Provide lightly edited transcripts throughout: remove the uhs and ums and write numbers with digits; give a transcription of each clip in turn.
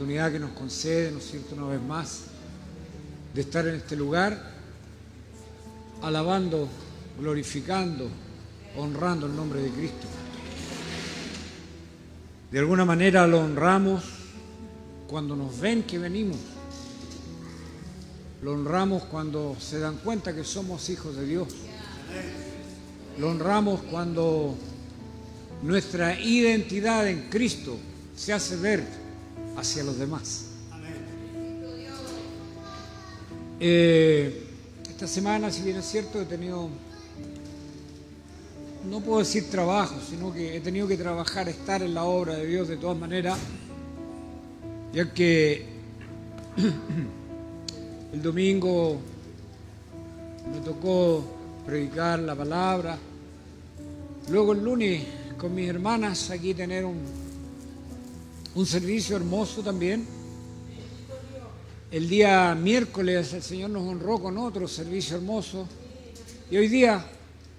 oportunidad que nos concede, ¿no es cierto?, una vez más, de estar en este lugar, alabando, glorificando, honrando el nombre de Cristo. De alguna manera lo honramos cuando nos ven que venimos. Lo honramos cuando se dan cuenta que somos hijos de Dios. Lo honramos cuando nuestra identidad en Cristo se hace ver hacia los demás. Esta semana, si bien es cierto, he tenido, no puedo decir trabajo, sino que he tenido que trabajar, estar en la obra de Dios de todas maneras, ya que el domingo me tocó predicar la palabra, luego el lunes con mis hermanas aquí tener un servicio hermoso también. El día miércoles el Señor nos honró con otro servicio hermoso y hoy día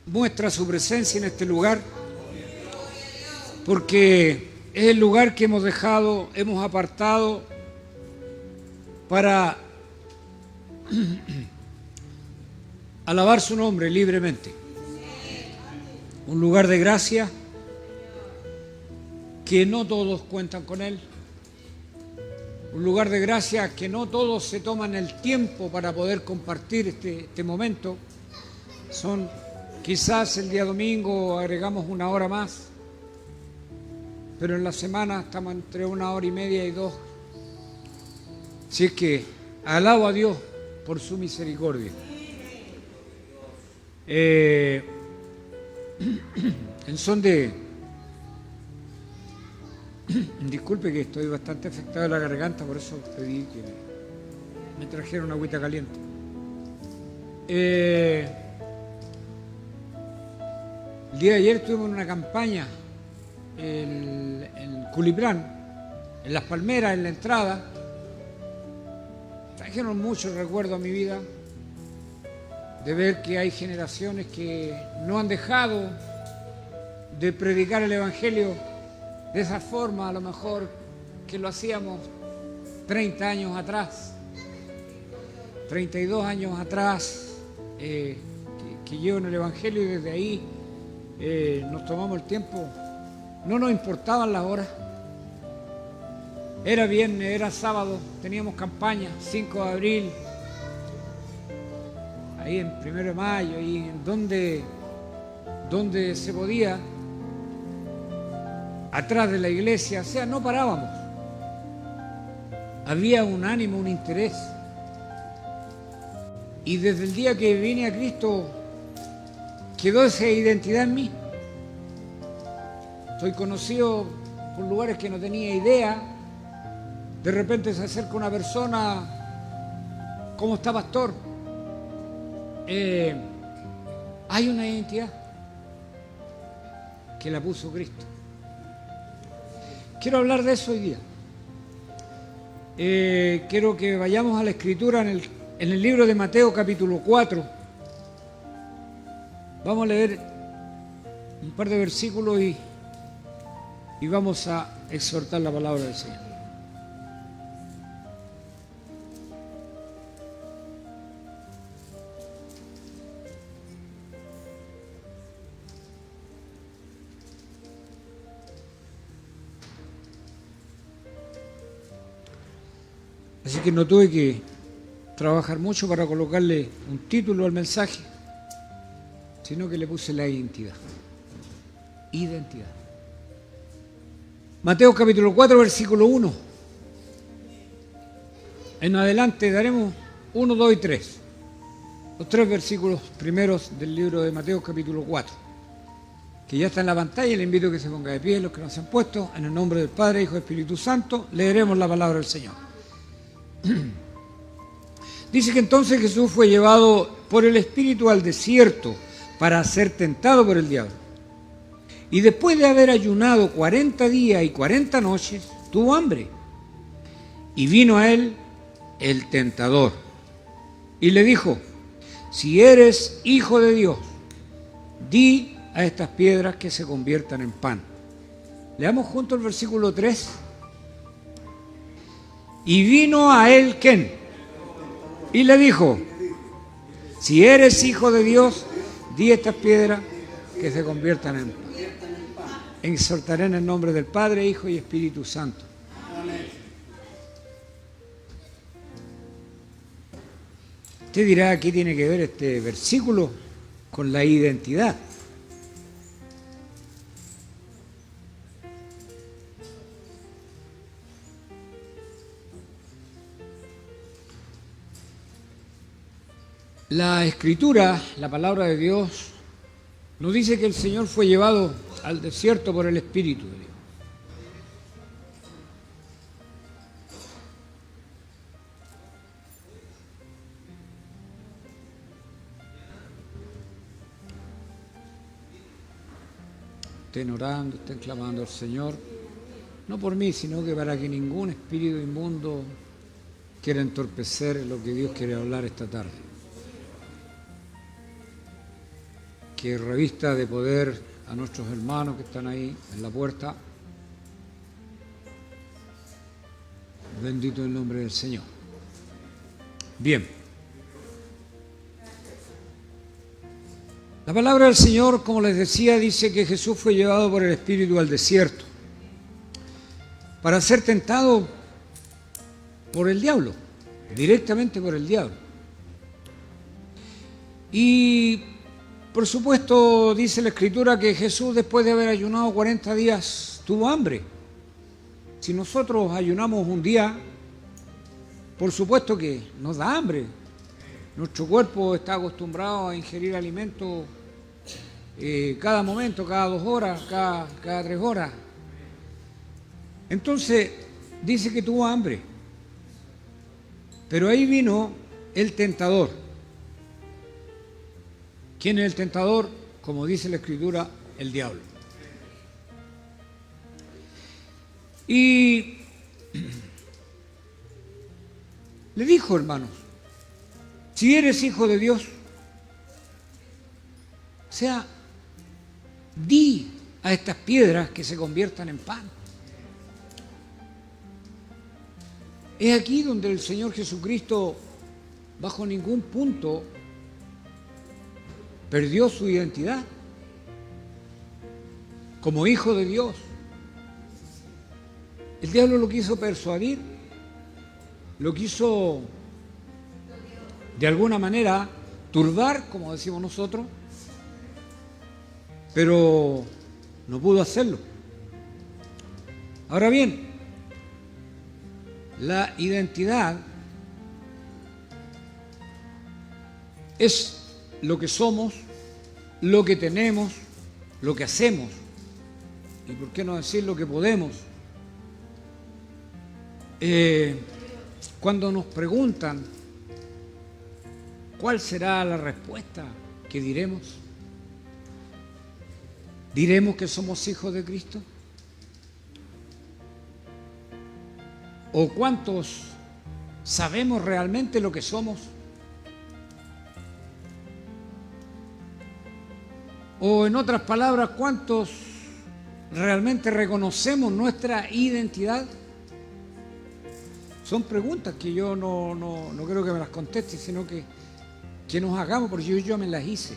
muestra su presencia en este lugar porque es el lugar que hemos dejado, hemos apartado para alabar su nombre libremente. Un lugar de gracia que no todos cuentan con él. Un lugar de gracia que no todos se toman el tiempo para poder compartir este momento. Quizás el día domingo agregamos una hora más, pero en la semana estamos entre 1 hora y media y 2. Así es que alabo a Dios por su misericordia. En son de... Disculpe que estoy bastante afectado de la garganta, por eso pedí que me trajeran una agüita caliente. El día de ayer estuvimos en una campaña en Culiprán, en Las Palmeras, en la entrada. Trajeron mucho recuerdo a mi vida de ver que hay generaciones que no han dejado de predicar el Evangelio de esa forma, a lo mejor que lo hacíamos 30 años atrás, 32 años atrás, que llevo en el Evangelio, y desde ahí nos tomamos el tiempo. No nos importaban las horas. Era viernes, era sábado, teníamos campaña, 5 de abril, ahí en 1 de mayo, ahí en donde se podía, atrás de la iglesia, o sea, no parábamos. Había un ánimo, un interés. Y desde el día que vine a Cristo, quedó esa identidad en mí. Soy conocido por lugares que no tenía idea. De repente se acerca una persona, ¿cómo está, pastor? Hay una identidad que la puso Cristo. Quiero hablar de eso hoy día. Quiero que vayamos a la Escritura en el libro de Mateo capítulo 4. Vamos a leer un par de versículos y vamos a exhortar la palabra del Señor. Así que no tuve que trabajar mucho para colocarle un título al mensaje, sino que le puse la identidad. Identidad. Mateo capítulo 4, versículo 1. En adelante daremos 1, 2 y 3. Los 3 versículos primeros del libro de Mateo capítulo 4. Que ya está en la pantalla, le invito a que se ponga de pie los que no se han puesto. En el nombre del Padre, Hijo y Espíritu Santo, leeremos la palabra del Señor. Dice que entonces Jesús fue llevado por el Espíritu al desierto para ser tentado por el diablo. Y después de haber ayunado 40 días y 40 noches, tuvo hambre. Y vino a él el tentador y le dijo: si eres hijo de Dios, di a estas piedras que se conviertan en pan. Leamos juntos el versículo 3. Y vino a él, ¿quién? Y le dijo, si eres hijo de Dios, di a estas piedras que se conviertan en pan. Exhortaré en el nombre del Padre, Hijo y Espíritu Santo. Usted dirá, ¿qué tiene que ver este versículo con la identidad? La Escritura, la palabra de Dios, nos dice que el Señor fue llevado al desierto por el Espíritu de Dios. Estén orando, estén clamando al Señor, no por mí, sino que para que ningún espíritu inmundo quiera entorpecer lo que Dios quiere hablar esta tarde. Que revista de poder a nuestros hermanos que están ahí en la puerta. Bendito el nombre del Señor. Bien. La palabra del Señor, como les decía, dice que Jesús fue llevado por el Espíritu al desierto para ser tentado por el diablo, directamente por el diablo. Y por supuesto, dice la Escritura que Jesús, después de haber ayunado 40 días, tuvo hambre. Si nosotros ayunamos un día, por supuesto que nos da hambre. Nuestro cuerpo está acostumbrado a ingerir alimentos cada momento, cada 2 horas, cada 3 horas. Entonces, dice que tuvo hambre. Pero ahí vino el tentador. ¿Quién es el tentador? Como dice la Escritura, el diablo. Y le dijo, hermanos, si eres hijo de Dios, o sea, di a estas piedras que se conviertan en pan. Es aquí donde el Señor Jesucristo, bajo ningún punto, perdió su identidad como hijo de Dios. El diablo lo quiso persuadir, lo quiso de alguna manera turbar, como decimos nosotros, pero no pudo hacerlo. Ahora bien, la identidad es lo que somos, lo que tenemos, lo que hacemos, y por qué no decir lo que podemos. Cuando nos preguntan cuál será la respuesta que diremos, ¿diremos que somos hijos de Cristo? ¿O cuántos sabemos realmente lo que somos? O en otras palabras, ¿cuántos realmente reconocemos nuestra identidad? Son preguntas que yo no creo que me las conteste, sino que nos hagamos, porque yo me las hice.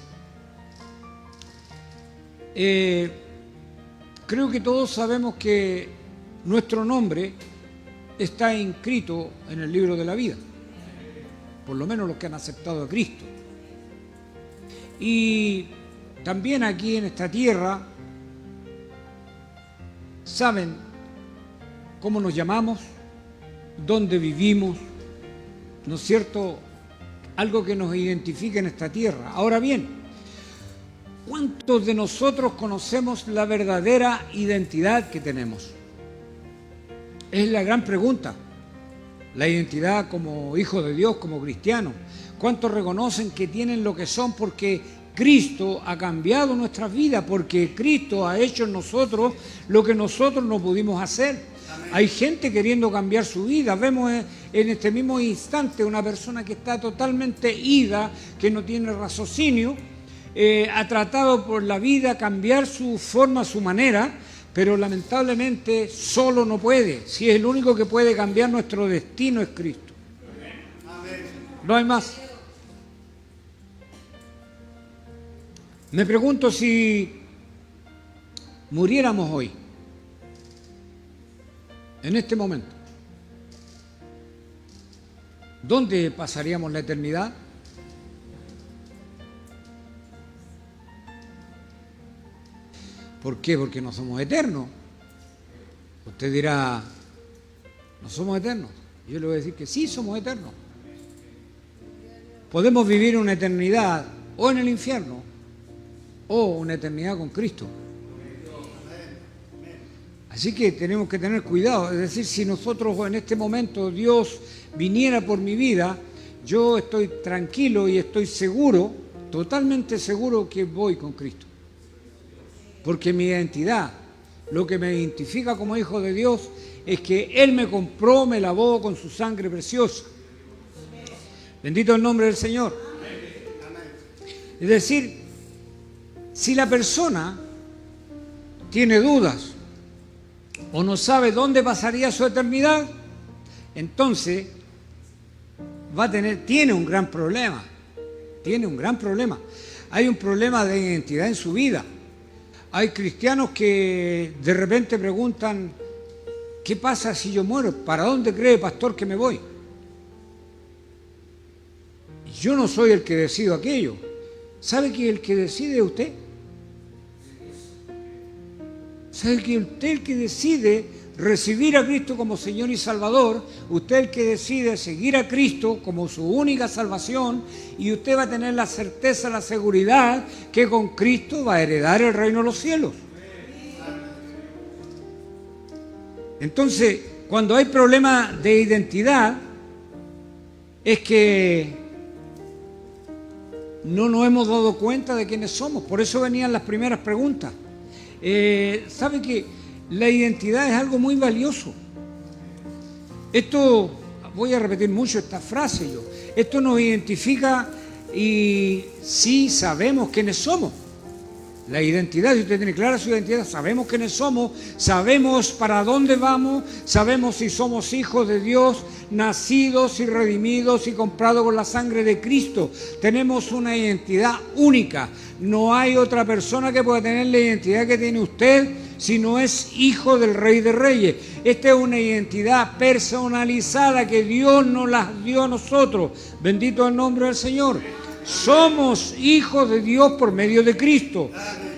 Creo que todos sabemos que nuestro nombre está inscrito en el libro de la vida, por lo menos los que han aceptado a Cristo. Y también aquí en esta tierra saben cómo nos llamamos, dónde vivimos, ¿no es cierto? Algo que nos identifica en esta tierra. Ahora bien, ¿cuántos de nosotros conocemos la verdadera identidad que tenemos? Es la gran pregunta. La identidad como hijo de Dios, como cristiano. ¿Cuántos reconocen que tienen lo que son porque Cristo ha cambiado nuestras vidas, porque Cristo ha hecho en nosotros lo que nosotros no pudimos hacer? Amén. Hay gente queriendo cambiar su vida. Vemos en este mismo instante una persona que está totalmente ida, que no tiene raciocinio, ha tratado por la vida cambiar su forma, su manera, Pero lamentablemente solo no puede. Si es el único que puede cambiar nuestro destino es Cristo. No hay más. Me pregunto si muriéramos hoy, en este momento, ¿dónde pasaríamos la eternidad? ¿Por qué? Porque no somos eternos. Usted dirá, ¿no somos eternos? Yo le voy a decir que sí somos eternos. Podemos vivir una eternidad o en el infierno o una eternidad con Cristo. Así que tenemos que tener cuidado. Es decir, si nosotros en este momento Dios viniera por mi vida, yo estoy tranquilo y estoy seguro, totalmente seguro que voy con Cristo. Porque mi identidad, lo que me identifica como hijo de Dios, es que Él me compró, me lavó con su sangre preciosa. Bendito el nombre del Señor. Es decir, si la persona tiene dudas o no sabe dónde pasaría su eternidad, entonces tiene un gran problema. Tiene un gran problema. Hay un problema de identidad en su vida. Hay cristianos que de repente preguntan, ¿qué pasa si yo muero? ¿Para dónde cree, pastor, que me voy? Yo no soy el que decido aquello. ¿Sabe que el que decide es usted? ¿Sabe que usted es el que decide recibir a Cristo como Señor y Salvador? Usted es el que decide seguir a Cristo como su única salvación, y usted va a tener la certeza, la seguridad que con Cristo va a heredar el reino de los cielos. Entonces, cuando hay problema de identidad, es que no nos hemos dado cuenta de quiénes somos. Por eso venían las primeras preguntas. ¿Sabe que la identidad es algo muy valioso? Esto, voy a repetir mucho esta frase yo, esto nos identifica y sí sabemos quiénes somos. La identidad, si usted tiene clara su identidad, sabemos quiénes somos, sabemos para dónde vamos, sabemos si somos hijos de Dios, nacidos y redimidos y comprados con la sangre de Cristo. Tenemos una identidad única. No hay otra persona que pueda tener la identidad que tiene usted si no es hijo del Rey de Reyes. Esta es una identidad personalizada que Dios nos la dio a nosotros. Bendito el nombre del Señor. Somos hijos de Dios por medio de Cristo.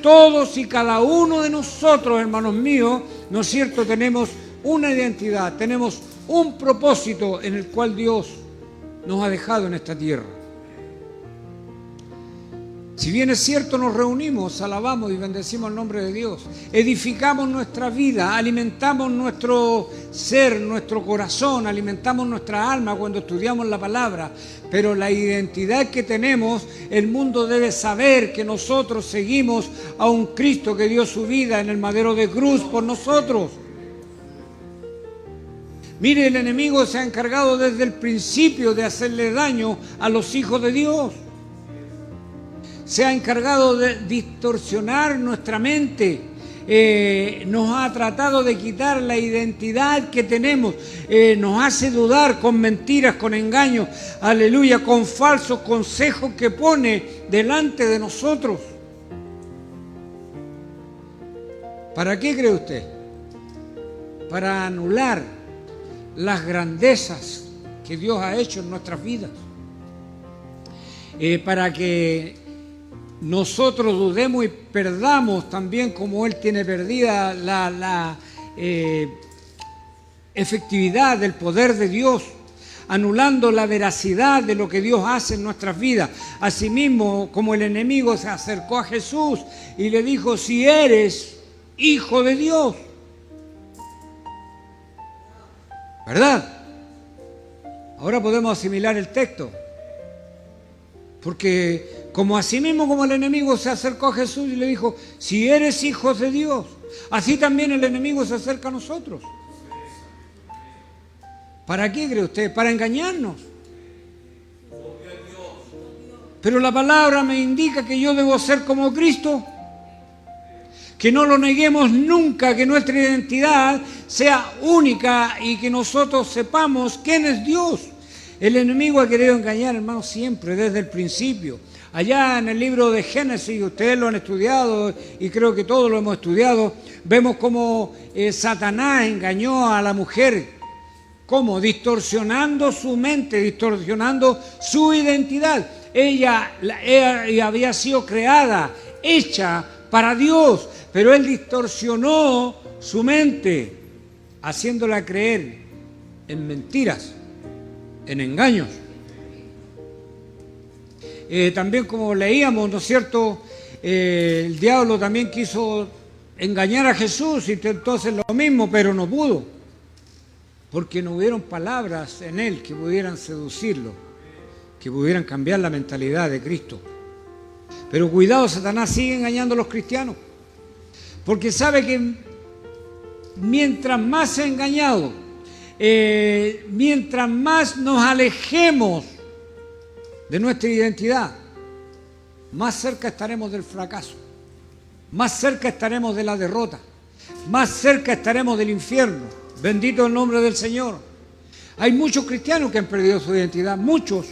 Todos y cada uno de nosotros, hermanos míos, ¿no es cierto? Tenemos una identidad, tenemos un propósito en el cual Dios nos ha dejado en esta tierra. Si bien es cierto, nos reunimos, alabamos y bendecimos el nombre de Dios, edificamos nuestra vida, alimentamos nuestro ser, nuestro corazón, alimentamos nuestra alma cuando estudiamos la palabra, pero la identidad que tenemos, el mundo debe saber que nosotros seguimos a un Cristo que dio su vida en el madero de cruz por nosotros. Mire, el enemigo se ha encargado desde el principio de hacerle daño a los hijos de Dios. Se ha encargado de distorsionar nuestra mente, nos ha tratado de quitar la identidad que tenemos, nos hace dudar con mentiras, con engaños, aleluya, con falsos consejos que pone delante de nosotros. ¿Para qué cree usted? Para anular las grandezas que Dios ha hecho en nuestras vidas, para que nosotros dudemos y perdamos también, como Él tiene perdida la efectividad del poder de Dios, anulando la veracidad de lo que Dios hace en nuestras vidas. Asimismo, como el enemigo se acercó a Jesús y le dijo, si eres hijo de Dios, ¿verdad? Ahora podemos asimilar el texto, porque así mismo como el enemigo se acercó a Jesús y le dijo, si eres hijo de Dios, así también el enemigo se acerca a nosotros. ¿Para qué cree usted? Para engañarnos. Pero la palabra me indica que yo debo ser como Cristo. que no lo neguemos nunca, que nuestra identidad sea única y que nosotros sepamos quién es Dios. El enemigo ha querido engañar, hermanos, siempre, desde el principio. Allá en el libro de Génesis, ustedes lo han estudiado y creo que todos lo hemos estudiado, vemos cómo Satanás engañó a la mujer. ¿Cómo? Distorsionando su mente, distorsionando su identidad. Ella había sido creada, hecha para Dios, pero él distorsionó su mente, haciéndola creer en mentiras, en engaños. También como leíamos, ¿no es cierto? El diablo también quiso engañar a Jesús, intentó hacer lo mismo, pero no pudo, porque no hubieron palabras en él que pudieran seducirlo, que pudieran cambiar la mentalidad de Cristo. Pero cuidado, Satanás sigue engañando a los cristianos, porque sabe que mientras más se ha engañado, mientras más nos alejemos de nuestra identidad, más cerca estaremos del fracaso, más cerca estaremos de la derrota, más cerca estaremos del infierno. Bendito el nombre del Señor. Hay muchos cristianos que han perdido su identidad, muchos.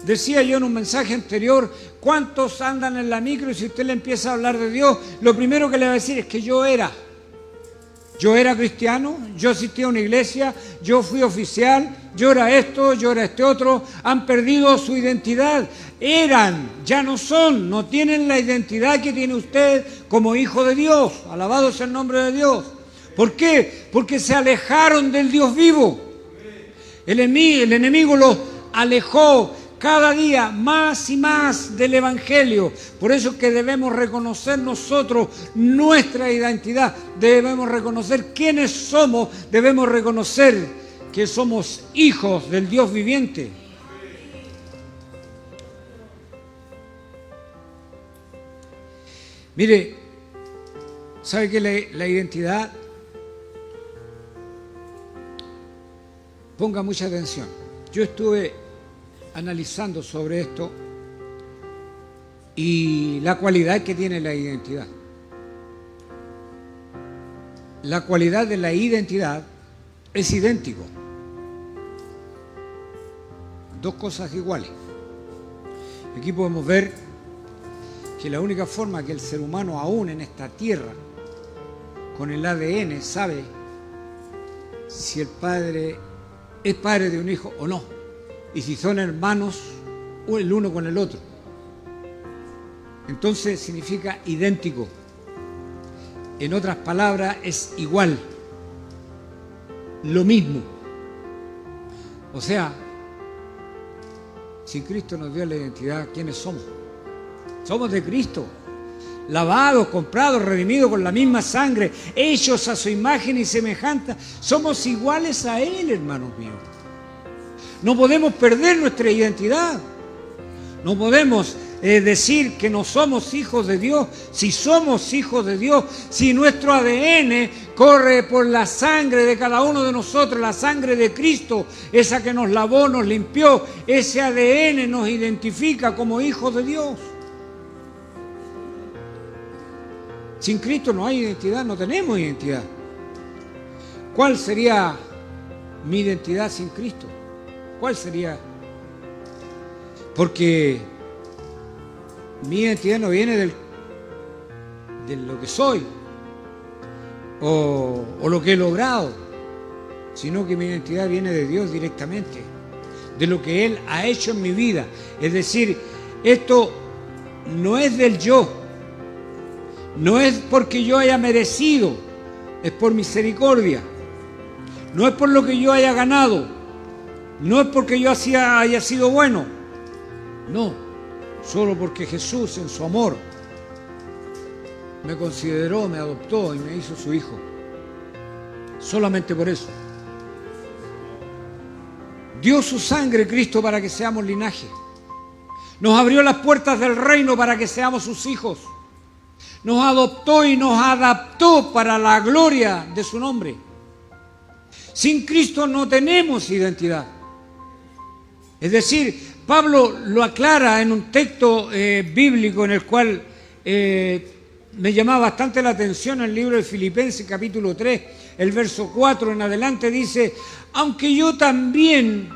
Decía yo en un mensaje anterior, ¿cuántos andan en la micro y si usted le empieza a hablar de Dios, lo primero que le va a decir es que yo era cristiano, yo asistía a una iglesia, yo fui oficial, yo era esto, yo era este otro? Han perdido su identidad. Eran, ya no son, no tienen la identidad que tiene usted como hijo de Dios. Alabado sea el nombre de Dios. ¿Por qué? Porque se alejaron del Dios vivo. El enemigo los alejó cada día más y más del Evangelio. Por eso es que debemos reconocer nosotros nuestra identidad, debemos reconocer quiénes somos, debemos reconocer que somos hijos del Dios viviente. Mire, ¿sabe que la identidad? Ponga mucha atención. Yo estuve analizando sobre esto y la cualidad que tiene la identidad. La cualidad de la identidad es idéntico. Dos cosas iguales. Aquí podemos ver que la única forma que el ser humano aún en esta tierra con el ADN sabe si el padre es padre de un hijo o no, y si son hermanos o el uno con el otro. Entonces significa idéntico. En otras palabras, es igual, lo mismo. O sea, si Cristo nos dio la identidad, ¿quiénes somos? Somos de Cristo, lavados, comprados, redimidos con la misma sangre, hechos a su imagen y semejanza. Somos iguales a Él, hermanos míos. No podemos perder nuestra identidad. No podemos decir que no somos hijos de Dios. Si somos hijos de Dios, si nuestro ADN corre por la sangre de cada uno de nosotros, la sangre de Cristo, esa que nos lavó, nos limpió, ese ADN nos identifica como hijos de Dios. Sin Cristo no hay identidad, no tenemos identidad. ¿Cuál sería mi identidad sin Cristo? ¿Cuál sería? Porque mi identidad no viene de lo que soy o lo que he logrado, sino que mi identidad viene de Dios directamente, de lo que Él ha hecho en mi vida. Es decir, esto no es del yo, no es porque yo haya merecido, es por misericordia. No es por lo que yo haya ganado, no es porque yo haya sido bueno, no, solo porque Jesús en su amor me consideró, me adoptó y me hizo su hijo. Solamente por eso. Dio su sangre Cristo para que seamos linaje. Nos abrió las puertas del reino para que seamos sus hijos. Nos adoptó y nos adaptó para la gloria de su nombre. Sin Cristo no tenemos identidad. Es decir, Pablo lo aclara en un texto bíblico en el cual me llamaba bastante la atención el libro de Filipenses capítulo 3, el verso 4 en adelante dice, aunque yo también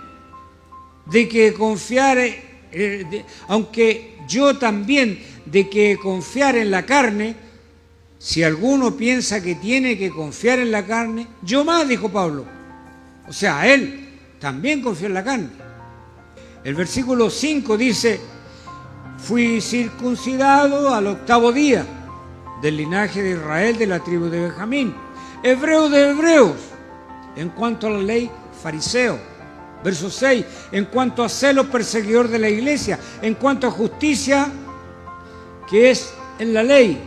de que confiar en la carne, si alguno piensa que tiene que confiar en la carne, yo más, dijo Pablo. O sea, él también confía en la carne. El versículo 5 dice, fui circuncidado al 8º día, del linaje de Israel, de la tribu de Benjamín, hebreo de hebreos, en cuanto a la ley, fariseo. Verso 6, en cuanto a celo, perseguidor de la iglesia, en cuanto a justicia, que es en la ley,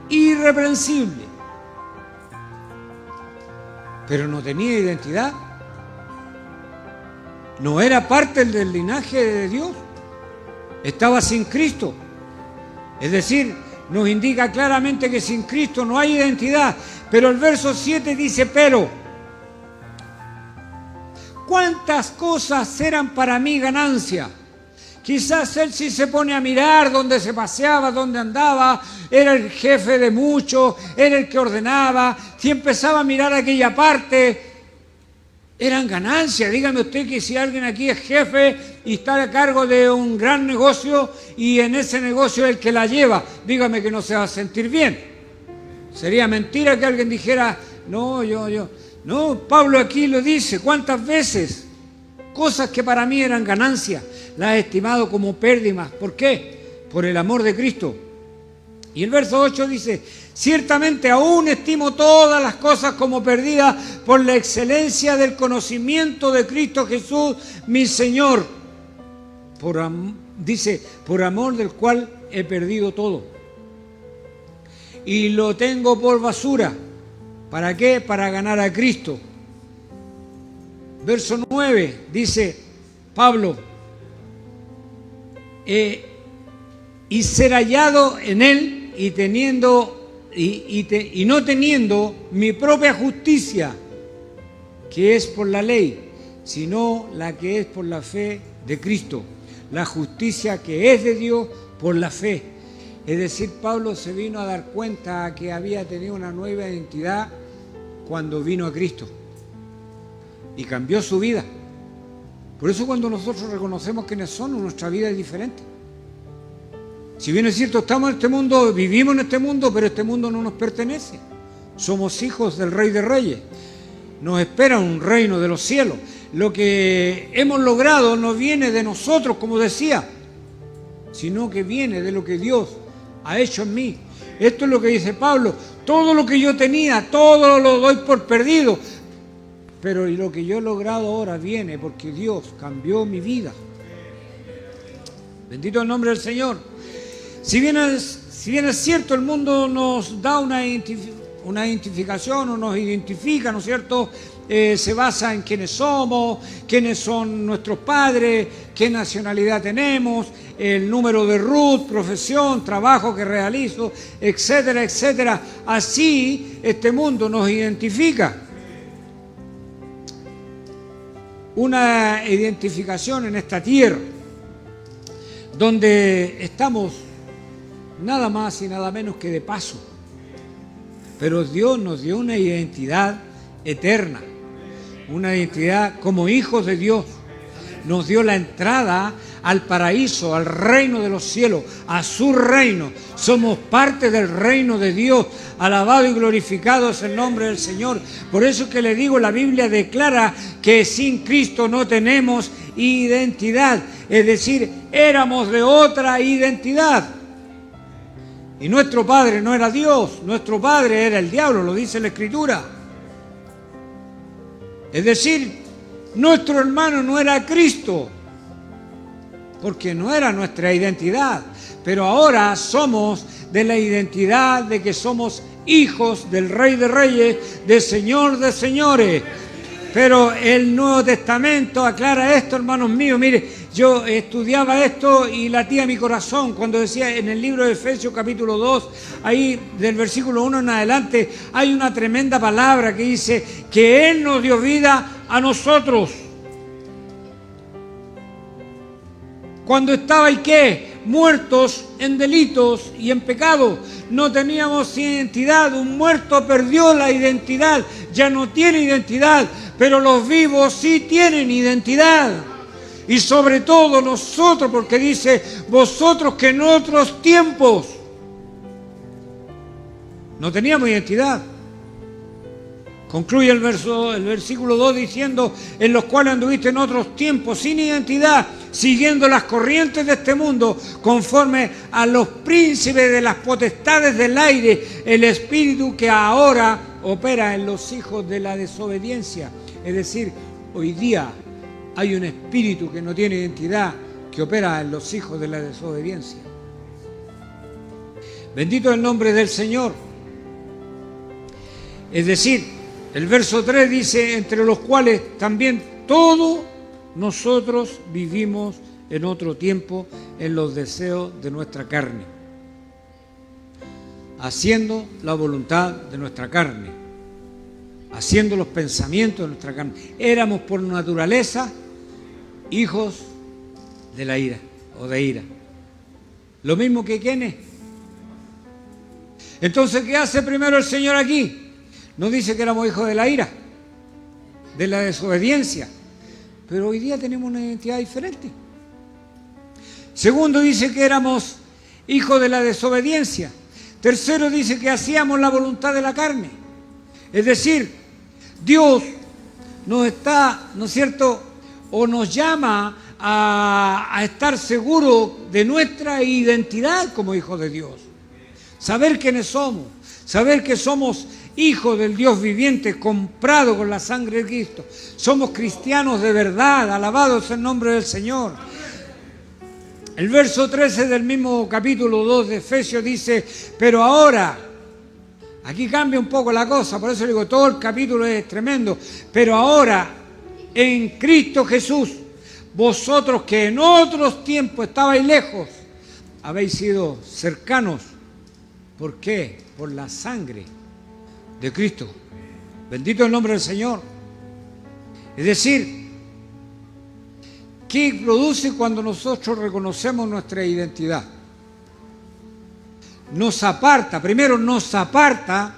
irreprensible. Pero no tenía identidad. No era parte del linaje de Dios. Estaba sin Cristo. Es decir, nos indica claramente que sin Cristo no hay identidad. Pero el verso 7 dice, pero ¿cuántas cosas eran para mí ganancia? Quizás él sí se pone a mirar dónde se paseaba, dónde andaba, era el jefe de muchos, era el que ordenaba. Si empezaba a mirar aquella parte, eran ganancias. Dígame usted que si alguien aquí es jefe y está a cargo de un gran negocio y en ese negocio es el que la lleva, dígame que no se va a sentir bien. Sería mentira que alguien dijera, no, No, Pablo aquí lo dice, ¿cuántas veces? Cosas que para mí eran ganancias, las he estimado como pérdidas. ¿Por qué? Por el amor de Cristo. Y el verso 8 dice, ciertamente aún estimo todas las cosas como perdidas por la excelencia del conocimiento de Cristo Jesús, mi Señor. Dice, por amor del cual he perdido todo. Y lo tengo por basura. ¿Para qué? Para ganar a Cristo. Verso 9 dice Pablo, y ser hallado en él y no teniendo mi propia justicia, que es por la ley, sino la que es por la fe de Cristo, la justicia que es de Dios por la fe. Es decir, Pablo se vino a dar cuenta que había tenido una nueva identidad cuando vino a Cristo y cambió su vida. Por eso cuando nosotros reconocemos quiénes somos, nuestra vida es diferente. Si bien es cierto, estamos en este mundo, vivimos en este mundo, pero este mundo no nos pertenece. Somos hijos del Rey de Reyes. Nos espera un reino de los cielos. Lo que hemos logrado no viene de nosotros, como decía, sino que viene de lo que Dios ha hecho en mí. Esto es lo que dice Pablo. Todo lo que yo tenía, todo lo doy por perdido. Pero lo que yo he logrado ahora viene porque Dios cambió mi vida. Bendito el nombre del Señor. Si bien es cierto, el mundo nos da una identificación o nos identifica, ¿no es cierto? Se basa en quiénes somos, quiénes son nuestros padres, qué nacionalidad tenemos, el número de RUT, profesión, trabajo que realizo, etcétera, etcétera. Así este mundo nos identifica. Una identificación en esta tierra, donde estamos nada más y nada menos que de paso. Pero Dios nos dio una identidad eterna, una identidad como hijos de Dios. Nos dio la entrada al paraíso, al reino de los cielos, a su reino. Somos parte del reino de Dios. Alabado y glorificado es el nombre del Señor. Por eso es que le digo, la Biblia declara que sin Cristo no tenemos identidad. Es decir, éramos de otra identidad. Y nuestro padre no era Dios, nuestro padre era el diablo, lo dice la Escritura. Es decir, nuestro hermano no era Cristo, porque no era nuestra identidad. Pero ahora somos de la identidad de que somos hijos del Rey de Reyes, del Señor de Señores. Pero el Nuevo Testamento aclara esto, hermanos míos. Mire, yo estudiaba esto y latía mi corazón cuando decía en el libro de Efesios capítulo 2, ahí del versículo 1 en adelante, hay una tremenda palabra que dice que Él nos dio vida a nosotros. Cuando estaba, ¿y qué? muertos en delitos y en pecados. No teníamos identidad. Un muerto perdió la identidad, ya no tiene identidad, pero los vivos sí tienen identidad. Y sobre todo nosotros, porque dice, vosotros que en otros tiempos no teníamos identidad. Concluye el versículo 2 diciendo, en los cuales anduviste en otros tiempos sin identidad, siguiendo las corrientes de este mundo, conforme a los príncipes de las potestades del aire, el espíritu que ahora opera en los hijos de la desobediencia. Es decir, hoy día hay un espíritu que no tiene identidad, que opera en los hijos de la desobediencia. Bendito el nombre del Señor. Es decir, el verso 3 dice, entre los cuales también todos nosotros vivimos en otro tiempo en los deseos de nuestra carne, haciendo la voluntad de nuestra carne, haciendo los pensamientos de nuestra carne. Éramos por naturaleza hijos de la ira o de ira. Lo mismo que ¿quiénes? Entonces, ¿qué hace primero el Señor aquí? No dice que éramos hijos de la ira, de la desobediencia, pero hoy día tenemos una identidad diferente. Segundo, dice que éramos hijos de la desobediencia. Tercero, dice que hacíamos la voluntad de la carne. Es decir, Dios nos está, ¿no es cierto?, o nos llama a estar seguros de nuestra identidad como hijos de Dios. Saber quiénes somos, saber que somos hijos del Dios viviente, comprado con la sangre de Cristo. Somos cristianos de verdad, alabado sea el nombre del Señor. El verso 13 del mismo capítulo 2 de Efesios dice, pero ahora, aquí cambia un poco la cosa, por eso digo, todo el capítulo es tremendo, pero ahora, en Cristo Jesús, vosotros que en otros tiempos estabais lejos, habéis sido cercanos. ¿Por qué? Por la sangre de Cristo. Bendito el nombre del Señor. Es decir, ¿qué produce cuando nosotros reconocemos nuestra identidad? Nos aparta, primero nos aparta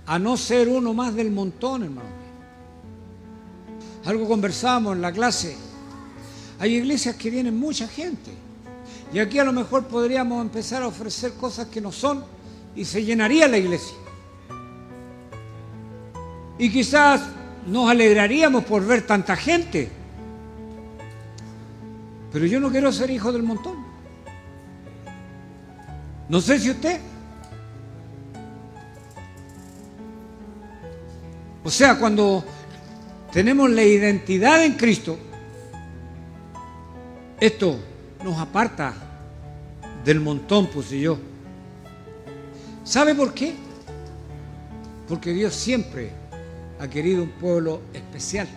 a no ser uno más del montón, hermano. Algo conversábamos en la clase. Hay iglesias que vienen mucha gente y aquí a lo mejor podríamos empezar a ofrecer cosas que no son y se llenaría la iglesia. Y quizás nos alegraríamos por ver tanta gente. Pero yo no quiero ser hijo del montón. No sé si usted. O sea, cuando tenemos la identidad en Cristo, esto nos aparta del montón, puse yo. ¿Sabe por qué? Porque Dios siempre ha querido un pueblo especial,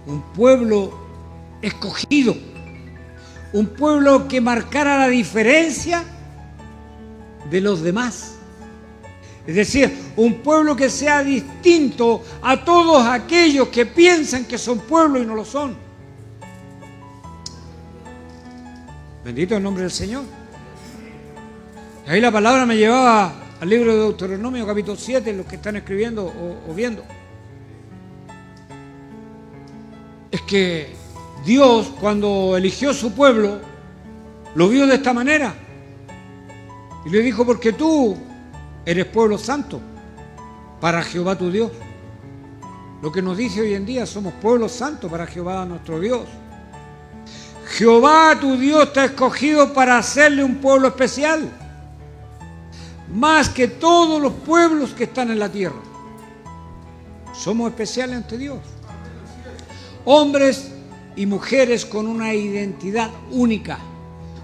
un pueblo escogido, un pueblo que marcara la diferencia de los demás. Es decir, un pueblo que sea distinto a todos aquellos que piensan que son pueblo y no lo son. Bendito el nombre del Señor. Y ahí la palabra me llevaba al libro de Deuteronomio, capítulo 7, los que están escribiendo o viendo. Es que Dios, cuando eligió su pueblo, lo vio de esta manera. Y le dijo, porque tú eres pueblo santo para Jehová tu Dios. Lo que nos dice hoy en día, somos pueblo santo para Jehová nuestro Dios. Jehová tu Dios te ha escogido para hacerle un pueblo especial, más que todos los pueblos que están en la tierra. Somos especiales ante Dios. Hombres y mujeres con una identidad única,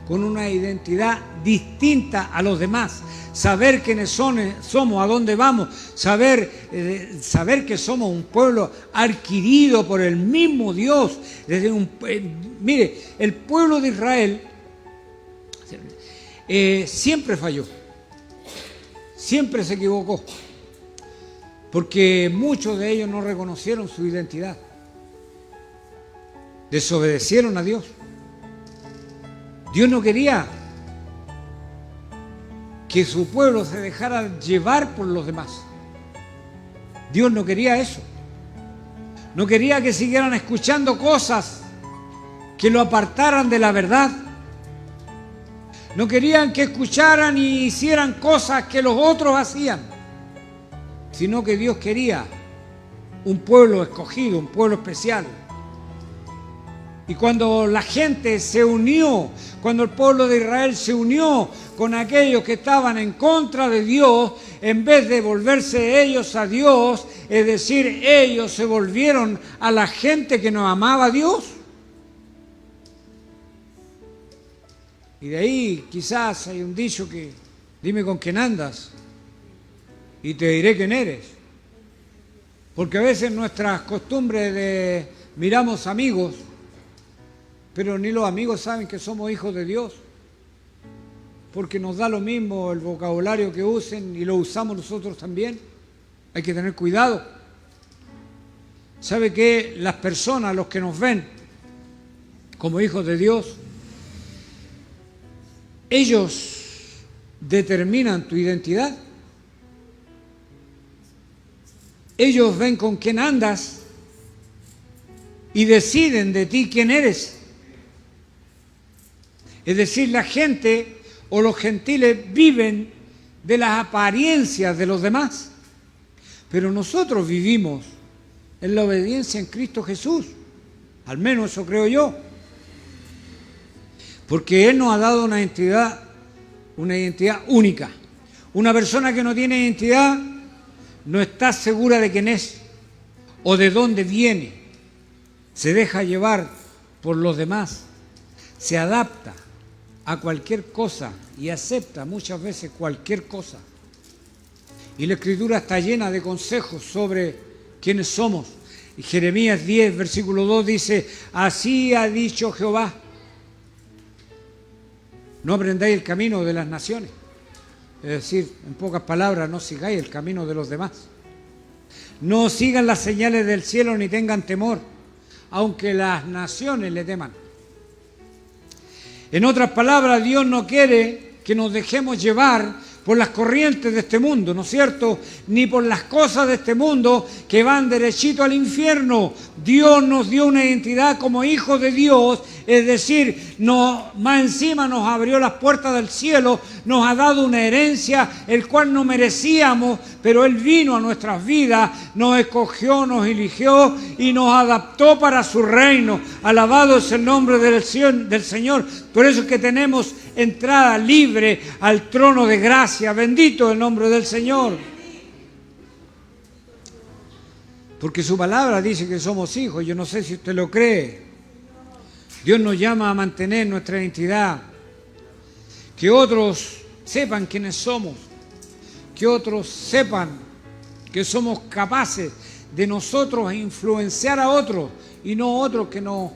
con una identidad distinta a los demás. Saber quiénes somos, a dónde vamos, saber que somos un pueblo adquirido por el mismo Dios. Mire, el pueblo de Israel siempre falló, siempre se equivocó, porque muchos de ellos no reconocieron su identidad, desobedecieron a Dios. Dios no quería que su pueblo se dejara llevar por los demás. Dios no quería eso. No quería que siguieran escuchando cosas que lo apartaran de la verdad. No querían que escucharan y hicieran cosas que los otros hacían, sino que Dios quería un pueblo escogido, un pueblo especial. Y cuando la gente se unió, cuando el pueblo de Israel se unió con aquellos que estaban en contra de Dios, en vez de volverse ellos a Dios, es decir, ellos se volvieron a la gente que no amaba a Dios. Y de ahí quizás hay un dicho que, dime con quién andas y te diré quién eres. Porque a veces nuestras costumbres de miramos amigos, pero ni los amigos saben que somos hijos de Dios, porque nos da lo mismo el vocabulario que usen y lo usamos nosotros también. Hay que tener cuidado. ¿Sabe qué? Las personas, los que nos ven como hijos de Dios, ellos determinan tu identidad. Ellos ven con quién andas y deciden de ti quién eres. Es decir, la gente o los gentiles viven de las apariencias de los demás, pero nosotros vivimos en la obediencia en Cristo Jesús. Al menos eso creo yo. Porque Él nos ha dado una identidad única. Una persona que no tiene identidad no está segura de quién es o de dónde viene. Se deja llevar por los demás. Se adapta a cualquier cosa y acepta muchas veces cualquier cosa. Y la Escritura está llena de consejos sobre quiénes somos. Y Jeremías 10, versículo 2 dice: así ha dicho Jehová, no aprendáis el camino de las naciones. Es decir, en pocas palabras, no sigáis el camino de los demás. No sigan las señales del cielo ni tengan temor, aunque las naciones le teman. En otras palabras, Dios no quiere que nos dejemos llevar por las corrientes de este mundo, ¿no es cierto? Ni por las cosas de este mundo que van derechito al infierno. Dios nos dio una identidad como hijos de Dios, es decir, más encima nos abrió las puertas del cielo, nos ha dado una herencia, el cual no merecíamos, pero Él vino a nuestras vidas, nos escogió, nos eligió y nos adaptó para su reino. Alabado es el nombre del Señor. Por eso es que tenemos entrada libre al trono de gracia. Bendito el nombre del Señor. Porque su palabra dice que somos hijos. Yo no sé si usted lo cree. Dios nos llama a mantener nuestra identidad. Que otros sepan quiénes somos. Que otros sepan que somos capaces de nosotros influenciar a otros y no otros que nos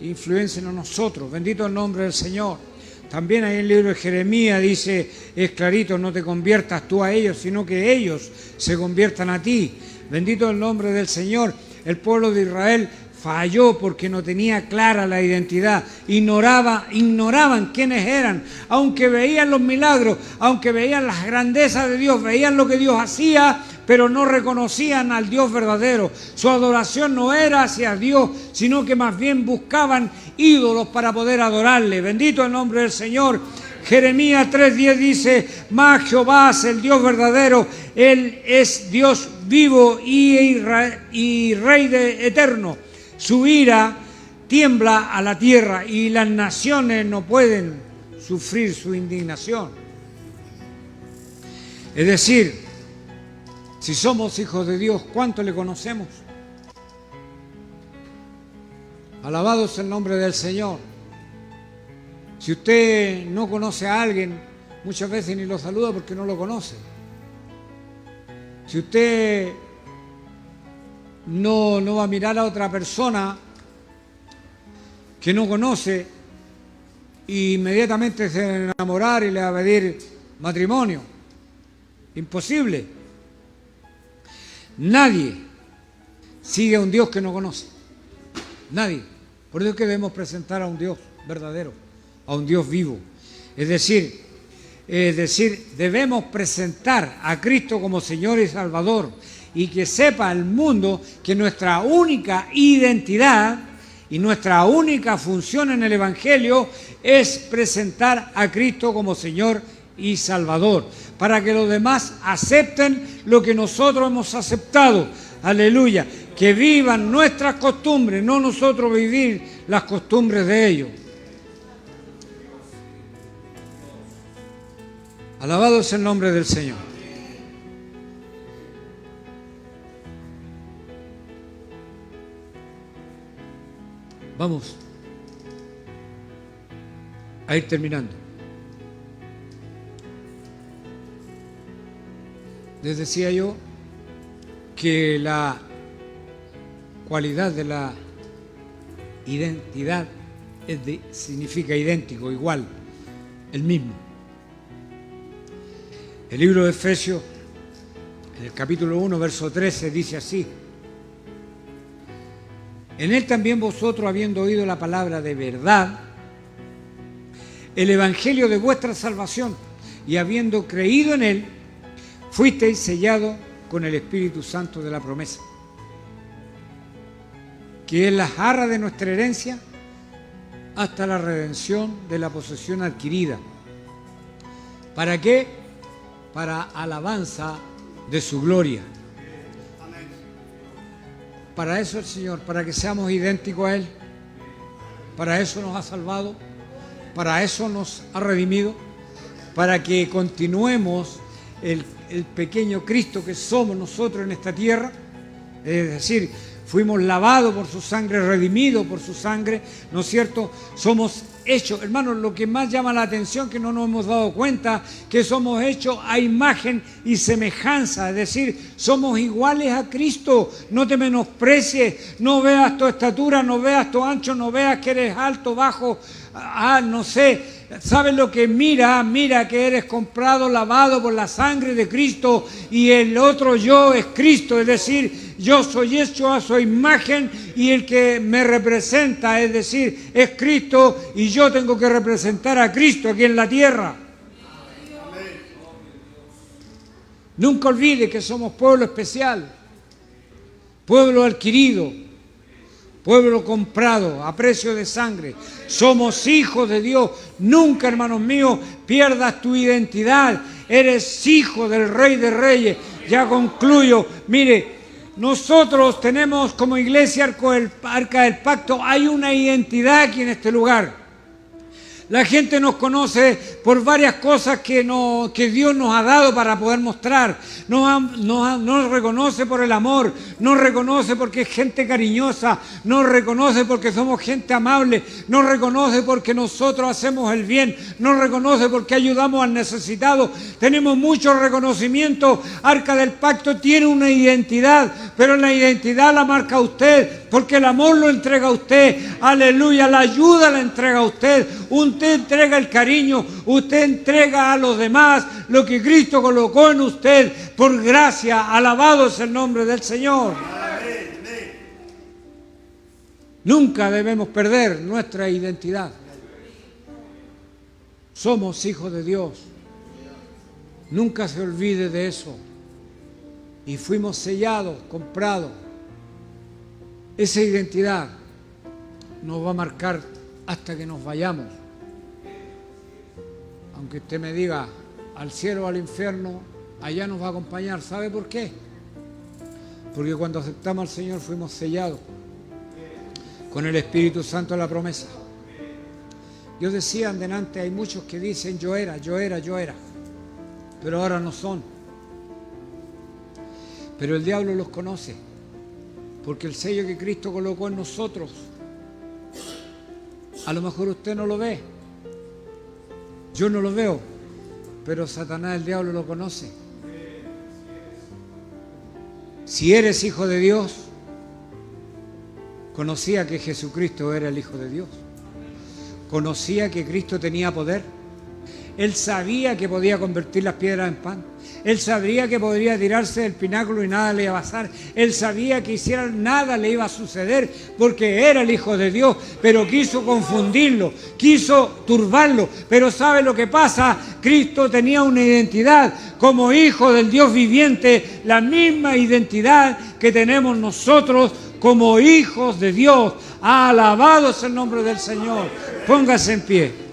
influencien a nosotros. Bendito el nombre del Señor. También ahí en el libro de Jeremías dice, es clarito, no te conviertas tú a ellos, sino que ellos se conviertan a ti. Bendito el nombre del Señor. El pueblo de Israel falló porque no tenía clara la identidad. Ignoraban quiénes eran. Aunque veían los milagros, aunque veían las grandezas de Dios, veían lo que Dios hacía, pero no reconocían al Dios verdadero. Su adoración no era hacia Dios, sino que más bien buscaban ídolos para poder adorarle. Bendito el nombre del Señor. Jeremías 3:10 dice, mas Jehová es el Dios verdadero, Él es Dios vivo y Rey eterno. Su ira tiembla a la tierra y las naciones no pueden sufrir su indignación. Es decir, si somos hijos de Dios, ¿cuánto le conocemos? Alabado es el nombre del Señor. Si usted no conoce a alguien, muchas veces ni lo saluda porque no lo conoce. Si usted no va a mirar a otra persona que no conoce e inmediatamente se va a enamorar y le va a pedir matrimonio. Imposible. Nadie sigue a un Dios que no conoce. Nadie. Por eso es que debemos presentar a un Dios verdadero, a un Dios vivo. Es decir, debemos presentar a Cristo como Señor y Salvador, y que sepa el mundo que nuestra única identidad y nuestra única función en el Evangelio es presentar a Cristo como Señor y Salvador, para que los demás acepten lo que nosotros hemos aceptado. Aleluya. Que vivan nuestras costumbres, no nosotros vivir las costumbres de ellos. Alabado es el nombre del Señor. Vamos a ir terminando. Les decía yo que la cualidad de la identidad significa idéntico, igual, el mismo. El libro de Efesios, en el capítulo 1, verso 13, dice así: en él también vosotros, habiendo oído la palabra de verdad, el evangelio de vuestra salvación, y habiendo creído en él, fuisteis sellados con el Espíritu Santo de la promesa, que es la jarra de nuestra herencia hasta la redención de la posesión adquirida. ¿Para qué? Para alabanza de su gloria. Para eso el Señor, para que seamos idénticos a Él. Para eso nos ha salvado, para eso nos ha redimido, para que continuemos el pequeño Cristo que somos nosotros en esta tierra. Es decir, fuimos lavados por su sangre, redimidos por su sangre, ¿no es cierto? Somos hechos, hermanos, lo que más llama la atención, que no nos hemos dado cuenta, que somos hechos a imagen y semejanza, es decir, somos iguales a Cristo. No te menosprecies, no veas tu estatura, no veas tu ancho, no veas que eres alto, bajo, no sé. ¿Sabes lo que mira? Mira que eres comprado, lavado por la sangre de Cristo, y el otro yo es Cristo, es decir, yo soy hecho a su imagen y el que me representa, es decir, es Cristo, y yo tengo que representar a Cristo aquí en la tierra. Nunca olvide que somos pueblo especial, pueblo adquirido, pueblo comprado a precio de sangre. Somos hijos de Dios. Nunca, hermanos míos, pierdas tu identidad. Eres hijo del Rey de Reyes. Ya concluyo. Mire, nosotros tenemos como iglesia Arca del Pacto, hay una identidad aquí en este lugar. La gente nos conoce por varias cosas que Dios nos ha dado para poder mostrar. Nos reconoce por el amor, nos reconoce porque es gente cariñosa, nos reconoce porque somos gente amable, nos reconoce porque nosotros hacemos el bien, nos reconoce porque ayudamos al necesitado. Tenemos mucho reconocimiento. Arca del Pacto tiene una identidad, pero la identidad la marca usted, porque el amor lo entrega a usted. Aleluya, la ayuda la entrega a usted. Usted entrega el cariño, usted entrega a los demás lo que Cristo colocó en usted por gracia. Alabado es el nombre del Señor. Nunca debemos perder nuestra identidad. Somos hijos de Dios. Nunca se olvide de eso. Y fuimos sellados, comprados. Esa identidad nos va a marcar hasta que nos vayamos. Aunque usted me diga al cielo o al infierno, allá nos va a acompañar. ¿Sabe por qué? Porque cuando aceptamos al Señor fuimos sellados con el Espíritu Santo de la promesa. Yo decía delante, hay muchos que dicen yo era, pero ahora no son. Pero el diablo los conoce, porque el sello que Cristo colocó en nosotros, a lo mejor usted no lo ve, yo no lo veo, pero Satanás, el diablo, lo conoce. Si eres hijo de Dios, conocía que Jesucristo era el Hijo de Dios, conocía que Cristo tenía poder. Él sabía que podía convertir las piedras en pan. Él sabía que podría tirarse del pináculo y nada le iba a pasar. Él sabía que hiciera nada le iba a suceder porque era el Hijo de Dios, pero quiso confundirlo, quiso turbarlo. Pero ¿sabe lo que pasa? Cristo tenía una identidad como Hijo del Dios viviente, la misma identidad que tenemos nosotros como hijos de Dios. Alabado es el nombre del Señor. Póngase en pie.